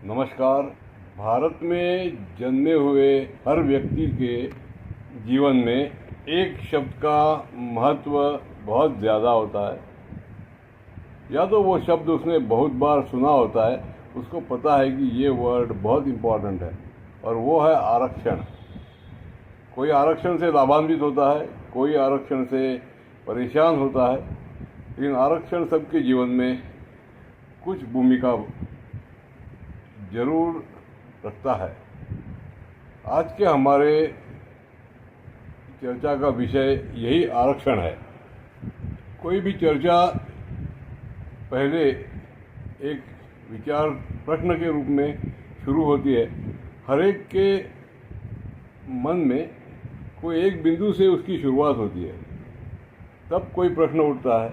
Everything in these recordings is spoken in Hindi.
नमस्कार। भारत में जन्मे हुए हर व्यक्ति के जीवन में एक शब्द का महत्व बहुत ज़्यादा होता है। या तो वो शब्द उसने बहुत बार सुना होता है, उसको पता है कि ये वर्ड बहुत इम्पोर्टेंट है, और वो है आरक्षण। कोई आरक्षण से लाभान्वित होता है, कोई आरक्षण से परेशान होता है, लेकिन आरक्षण सबके जीवन में कुछ भूमिका जरूर रखता है। आज के हमारे चर्चा का विषय यही आरक्षण है। कोई भी चर्चा पहले एक विचार प्रश्न के रूप में शुरू होती है। हर एक के मन में कोई एक बिंदु से उसकी शुरुआत होती है, तब कोई प्रश्न उठता है,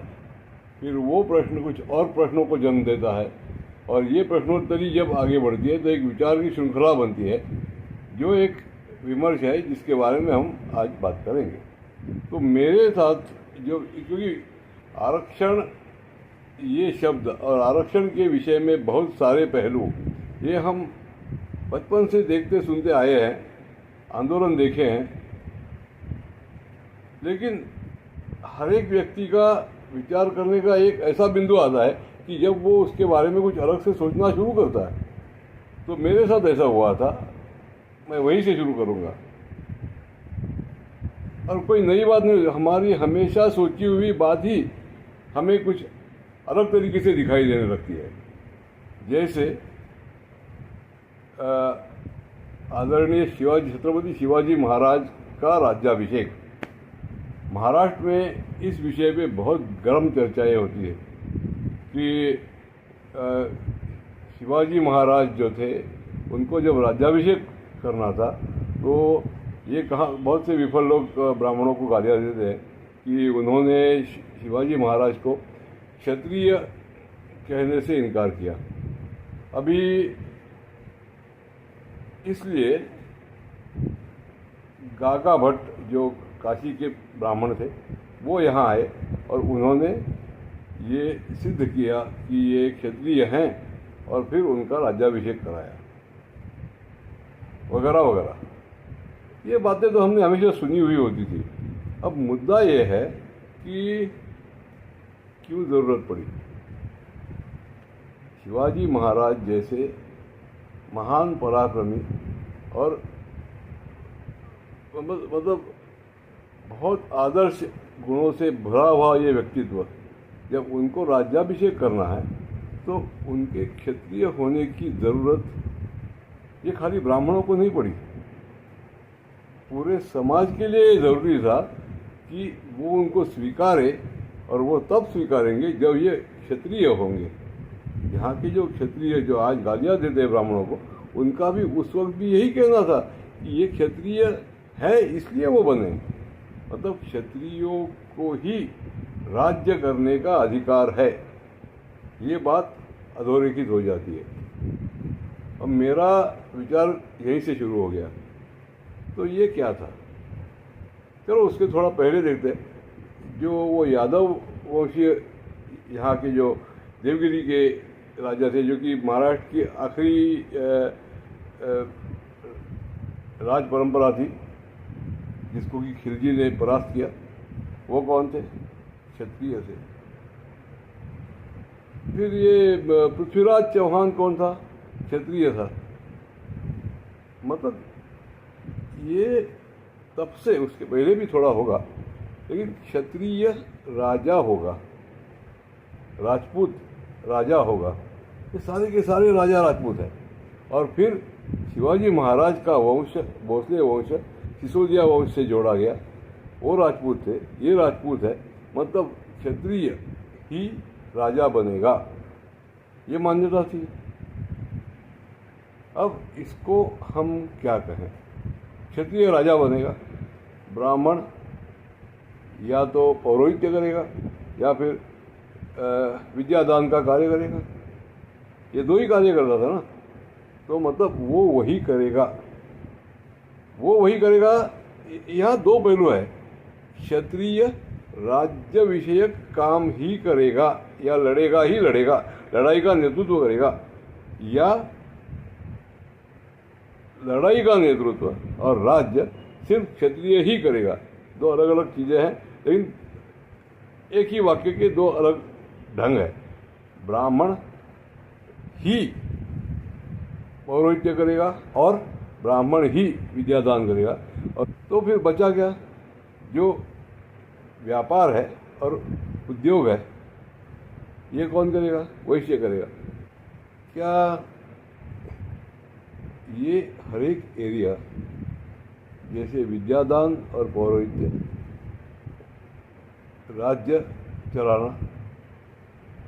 फिर वो प्रश्न कुछ और प्रश्नों को जन्म देता है, और ये प्रश्नोत्तरी जब आगे बढ़ती है तो एक विचार की श्रृंखला बनती है, जो एक विमर्श है जिसके बारे में हम आज बात करेंगे। तो मेरे साथ क्योंकि आरक्षण ये शब्द और आरक्षण के विषय में बहुत सारे पहलू ये हम बचपन से देखते सुनते आए हैं, आंदोलन देखे हैं, लेकिन हर एक व्यक्ति का विचार करने का एक ऐसा बिंदु आता है कि जब वो उसके बारे में कुछ अलग से सोचना शुरू करता है। तो मेरे साथ ऐसा हुआ था, मैं वहीं से शुरू करूँगा। और कोई नई बात नहीं, हमारी हमेशा सोची हुई बात ही हमें कुछ अलग तरीके से दिखाई देने लगती है। जैसे आदरणीय छत्रपति शिवाजी महाराज का राज्याभिषेक। महाराष्ट्र में इस विषय पे बहुत गर्म चर्चाएं होती है कि शिवाजी महाराज जो थे, उनको जब राज्याभिषेक करना था तो ये कहा, बहुत से विफल लोग ब्राह्मणों को गालियाँ देते हैं कि उन्होंने शिवाजी महाराज को क्षत्रिय कहने से इनकार किया। अभी इसलिए गागा भट्ट जो काशी के ब्राह्मण थे, वो यहाँ आए और उन्होंने ये सिद्ध किया कि ये क्षत्रिय हैं, और फिर उनका राज्याभिषेक कराया, वगैरह वगैरह। ये बातें तो हमने हमेशा सुनी हुई होती थी। अब मुद्दा ये है कि क्यों ज़रूरत पड़ी। शिवाजी महाराज जैसे महान पराक्रमी और मतलब बहुत आदर्श गुणों से भरा हुआ ये व्यक्तित्व, जब उनको राज्याभिषेक करना है तो उनके क्षत्रिय होने की ज़रूरत ये खाली ब्राह्मणों को नहीं पड़ी, पूरे समाज के लिए ज़रूरी था कि वो उनको स्वीकारे, और वो तब स्वीकारेंगे जब ये क्षत्रिय होंगे। यहाँ के जो क्षत्रिय जो आज गालियाँ देते हैं ब्राह्मणों को, उनका भी उस वक्त भी यही कहना था कि ये क्षत्रिय है इसलिए वो बने, मतलब क्षत्रियों को ही राज्य करने का अधिकार है। ये बात अधोरेखित हो जाती है। अब मेरा विचार यहीं से शुरू हो गया। तो ये क्या था, चलो उसके थोड़ा पहले देखते हैं। जो वो यादव वंशीय यहाँ के जो देवगिरी के राजा थे, जो कि महाराष्ट्र की आखिरी राज परंपरा थी जिसको कि खिलजी ने परास्त किया, वो कौन थे? क्षत्रिय थे। फिर ये पृथ्वीराज चौहान कौन था? क्षत्रिय था। मतलब ये तब से, उसके पहले भी थोड़ा होगा, लेकिन क्षत्रिय राजा होगा, राजपूत राजा होगा। ये सारे के सारे राजा राजपूत हैं। और फिर शिवाजी महाराज का वंश, भोसले वंश, सिसोदिया वंश से जोड़ा गया, वो राजपूत थे, ये राजपूत है, मतलब क्षत्रिय ही राजा बनेगा, ये मान्यता थी। अब इसको हम क्या कहें? क्षत्रिय राजा बनेगा, ब्राह्मण या तो पौरोहित्य करेगा या फिर विद्यादान का कार्य करेगा। ये दो ही कार्य करता था ना, तो मतलब वो वही करेगा, वो वही करेगा। यहाँ दो पहलू है, क्षत्रिय राज्य विषयक काम ही करेगा या लड़ेगा ही लड़ेगा, लड़ाई का नेतृत्व करेगा, या लड़ाई का नेतृत्व और राज्य सिर्फ क्षत्रिय ही करेगा। दो अलग अलग चीज़ें हैं, लेकिन एक ही वाक्य के दो अलग ढंग है। ब्राह्मण ही पौरोहित्य करेगा और ब्राह्मण ही विद्यादान करेगा। और तो फिर बचा क्या? जो व्यापार है और उद्योग है, ये कौन करेगा? वैश्य करेगा। क्या ये हर एक एरिया, जैसे विद्यादान और पौरोहित्य, राज्य चलाना,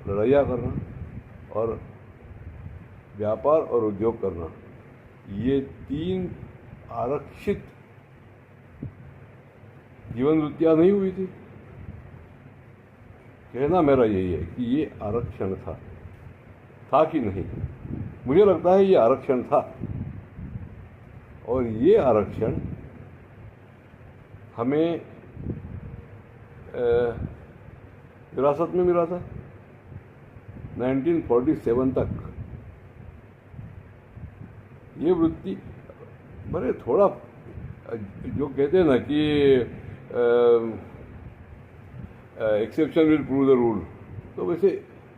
लड़ाइयाँ करना और व्यापार और उद्योग करना, ये तीन आरक्षित जीवन वृत्तियाँ नहीं हुई थी? कहना मेरा यही है कि ये आरक्षण था कि नहीं? मुझे लगता है ये आरक्षण था, और ये आरक्षण हमें विरासत में मिला था 1947 तक। ये वृत्ति बड़े थोड़ा, जो कहते हैं ना कि exception will prove the rule, तो वैसे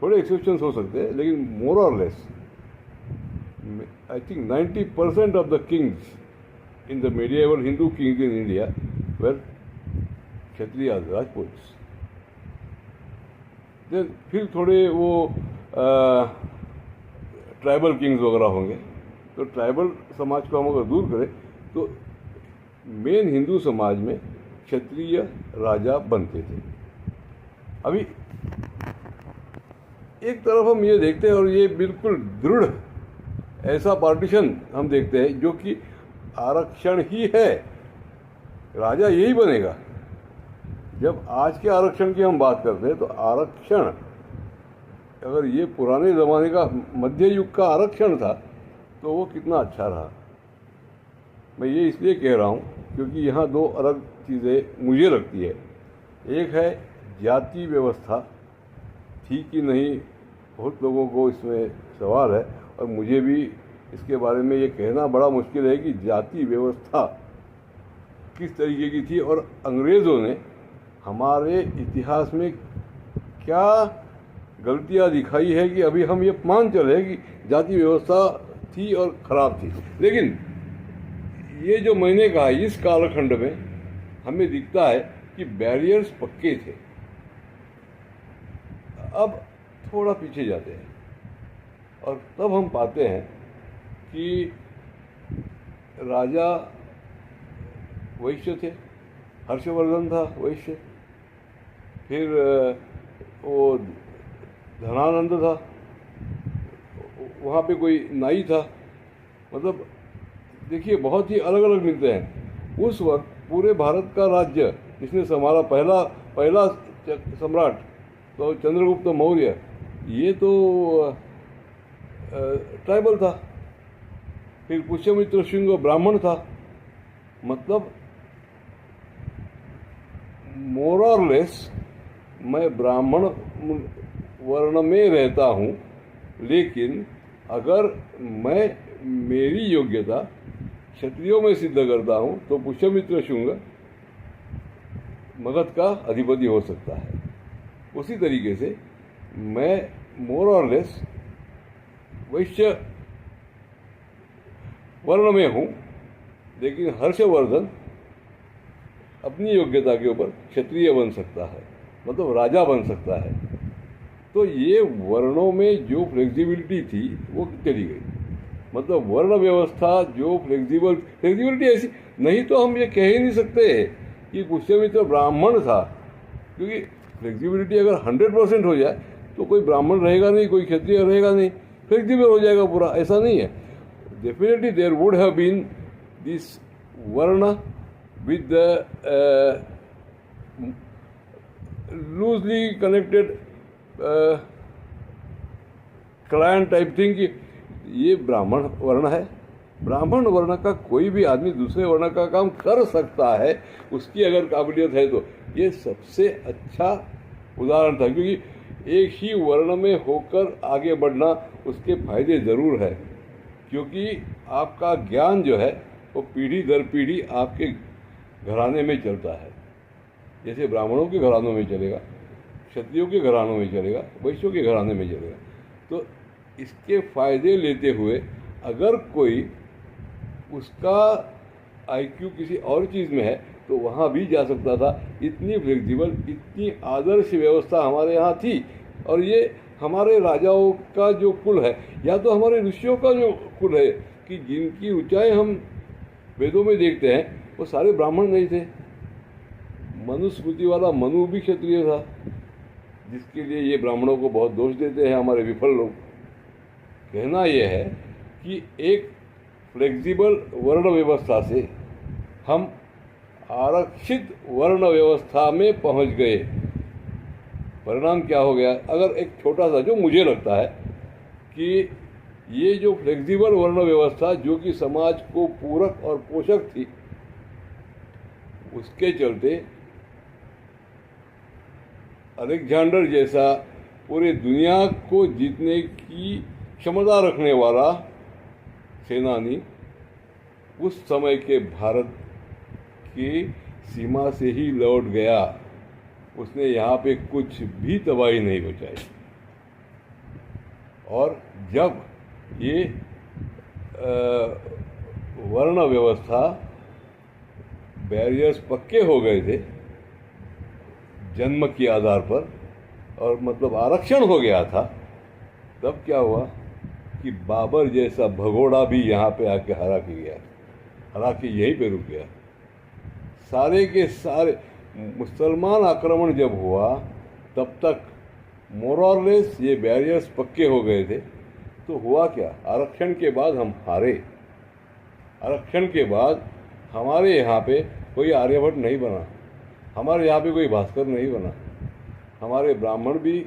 थोड़े एक्सेप्शंस हो सकते हैं, लेकिन मोर और less I think 90% of the kings in the medieval Hindu kings in India were Kshatriyas, Rajputs. फिर थोड़े वो ट्राइबल किंग्स वगैरह होंगे। तो ट्राइबल समाज को हम अगर दूर करें तो मेन हिंदू समाज में क्षत्रिय राजा बनते थे। अभी एक तरफ हम ये देखते हैं, और ये बिल्कुल दृढ़ ऐसा पार्टीशन हम देखते हैं जो कि आरक्षण ही है, राजा यही बनेगा। जब आज के आरक्षण की हम बात करते हैं तो आरक्षण, अगर ये पुराने ज़माने का मध्य युग का आरक्षण था तो वो कितना अच्छा रहा। मैं ये इसलिए कह रहा हूँ क्योंकि यहाँ दो अलग चीज़ें मुझे लगती है। एक है जाति व्यवस्था थी कि नहीं, बहुत लोगों को इसमें सवाल है, और मुझे भी इसके बारे में ये कहना बड़ा मुश्किल है कि जाति व्यवस्था किस तरीके की थी, और अंग्रेज़ों ने हमारे इतिहास में क्या गलतियाँ दिखाई है कि अभी हम ये मान चले कि जाति व्यवस्था थी और ख़राब थी। लेकिन ये जो मैंने कहा, इस कालखंड में हमें दिखता है कि बैरियर्स पक्के थे। अब थोड़ा पीछे जाते हैं और तब हम पाते हैं कि राजा वैश्य थे, हर्षवर्धन था वैश्य, फिर वो धनानंद था, वहाँ पे कोई नाई था। मतलब देखिए, बहुत ही अलग अलग मिलते हैं। उस वक्त पूरे भारत का राज्य जिसने संभाला, पहला सम्राट तो चंद्रगुप्त मौर्य, ये तो ट्राइबल था। फिर पुष्यमित्र शुंग ब्राह्मण था। मतलब मोर और लेस मैं ब्राह्मण वर्ण में रहता हूँ, लेकिन अगर मैं मेरी योग्यता क्षत्रियों में सिद्ध करता हूँ तो पुष्यमित्र शुंग मगध का अधिपति हो सकता है। उसी तरीके से मैं मोर और लेस वैश्य वर्ण में हूँ, लेकिन हर्षवर्धन अपनी योग्यता के ऊपर क्षत्रिय बन सकता है, मतलब राजा बन सकता है। तो ये वर्णों में जो फ्लेक्सिबिलिटी थी वो चली गई। मतलब वर्ण व्यवस्था जो फ्लेक्सिबिलिटी ऐसी नहीं, तो हम ये कह ही नहीं सकते कि पुष्यमित्र ब्राह्मण था, क्योंकि फ्लेक्सिबिलिटी अगर 100% हो जाए तो कोई ब्राह्मण रहेगा नहीं, कोई क्षत्रिय रहेगा नहीं, फ्लेक्सिबल हो जाएगा पूरा। ऐसा नहीं है। Definitely there would have been this varna with the loosely connected clan type thing कि ये ब्राह्मण वर्ण है। ब्राह्मण वर्ण का कोई भी आदमी दूसरे वर्ण का काम कर सकता है, उसकी अगर काबिलियत है तो। ये सबसे अच्छा उदाहरण था, क्योंकि एक ही वर्ण में होकर आगे बढ़ना उसके फायदे ज़रूर है, क्योंकि आपका ज्ञान जो है वो पीढ़ी दर पीढ़ी आपके घराने में चलता है। जैसे ब्राह्मणों के घरानों में चलेगा, क्षत्रियों के घरानों में चलेगा, वैश्यों के घराने में चलेगा। तो इसके फ़ायदे लेते हुए अगर कोई उसका आईक्यू किसी और चीज़ में है तो वहाँ भी जा सकता था। इतनी फ्लेक्सिबल, इतनी आदर्श व्यवस्था हमारे यहाँ थी। और ये हमारे राजाओं का जो कुल है, या तो हमारे ऋषियों का जो कुल है, कि जिनकी ऊंचाई हम वेदों में देखते हैं, वो सारे ब्राह्मण नहीं थे। मनुस्मृति वाला मनु भी क्षत्रिय था, जिसके लिए ये ब्राह्मणों को बहुत दोष देते हैं हमारे विफल लोग। कहना यह है कि एक फ्लेक्सिबल वर्ण व्यवस्था से हम आरक्षित वर्ण व्यवस्था में पहुंच गए। परिणाम क्या हो गया? अगर एक छोटा सा, जो मुझे लगता है कि ये जो फ्लेक्सिबल वर्ण व्यवस्था जो कि समाज को पूरक और पोषक थी, उसके चलते अलेक्जेंडर जैसा पूरे दुनिया को जीतने की क्षमता रखने वाला सेनानी उस समय के भारत की सीमा से ही लौट गया। उसने यहाँ पे कुछ भी तबाही नहीं बचाई। और जब ये वर्ण व्यवस्था, बैरियर्स पक्के हो गए थे जन्म के आधार पर, और मतलब आरक्षण हो गया था, तब क्या हुआ कि बाबर जैसा भगोड़ा भी यहाँ पे आके हरा के गया, हरा के यहीं पे रुक गया। सारे के सारे मुसलमान आक्रमण जब हुआ तब तक मोर और लेस ये बैरियर्स पक्के हो गए थे। तो हुआ क्या? आरक्षण के बाद हम हारे। आरक्षण के बाद हमारे यहाँ पे कोई आर्यभट्ट नहीं बना, हमारे यहाँ पे कोई भास्कर नहीं बना, हमारे ब्राह्मण भी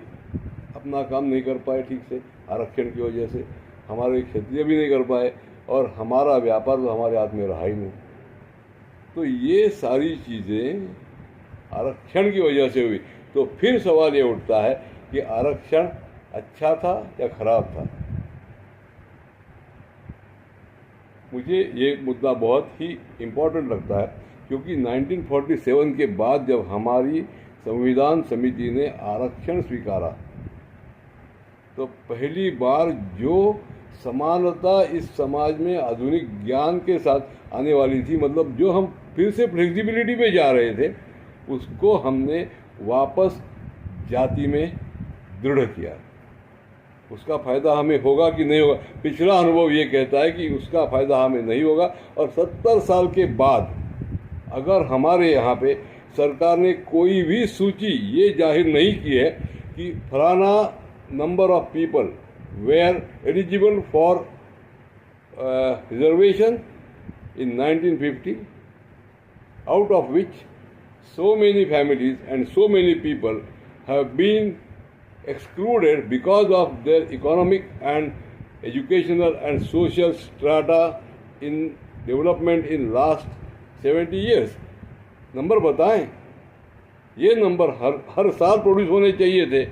अपना काम नहीं कर पाए ठीक से आरक्षण की वजह से, हमारे क्षत्रिय भी नहीं कर पाए, और हमारा व्यापार तो हमारे हाथ में रहा ही नहीं। तो ये सारी चीज़ें आरक्षण की वजह से हुई। तो फिर सवाल ये उठता है कि आरक्षण अच्छा था या खराब था? मुझे ये मुद्दा बहुत ही इम्पोर्टेंट लगता है, क्योंकि 1947 के बाद जब हमारी संविधान समिति ने आरक्षण स्वीकारा, तो पहली बार जो समानता इस समाज में आधुनिक ज्ञान के साथ आने वाली थी, मतलब जो हम फिर से फ्लेक्सिबिलिटी पे जा रहे थे, उसको हमने वापस जाति में दृढ़ किया। उसका फ़ायदा हमें होगा कि नहीं होगा? पिछला अनुभव ये कहता है कि उसका फ़ायदा हमें नहीं होगा। और 70 साल के बाद अगर हमारे यहाँ पे सरकार ने कोई भी सूची ये जाहिर नहीं की है कि फलाना number of people were eligible for reservation in 1950, out of which so many families and so many people have been excluded because of their economic and educational and social strata in development in last 70 years. Number बताएं, ये नंबर हर साल प्रोड्यूस होने चाहिए थे।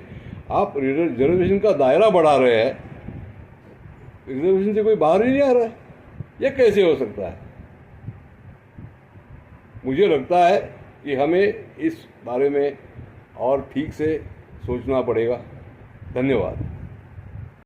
आप रिजर्वेशन का दायरा बढ़ा रहे हैं, रिजर्वेशन से कोई बाहर ही नहीं आ रहा है। ये कैसे हो सकता है? मुझे लगता है कि हमें इस बारे में और ठीक से सोचना पड़ेगा। धन्यवाद।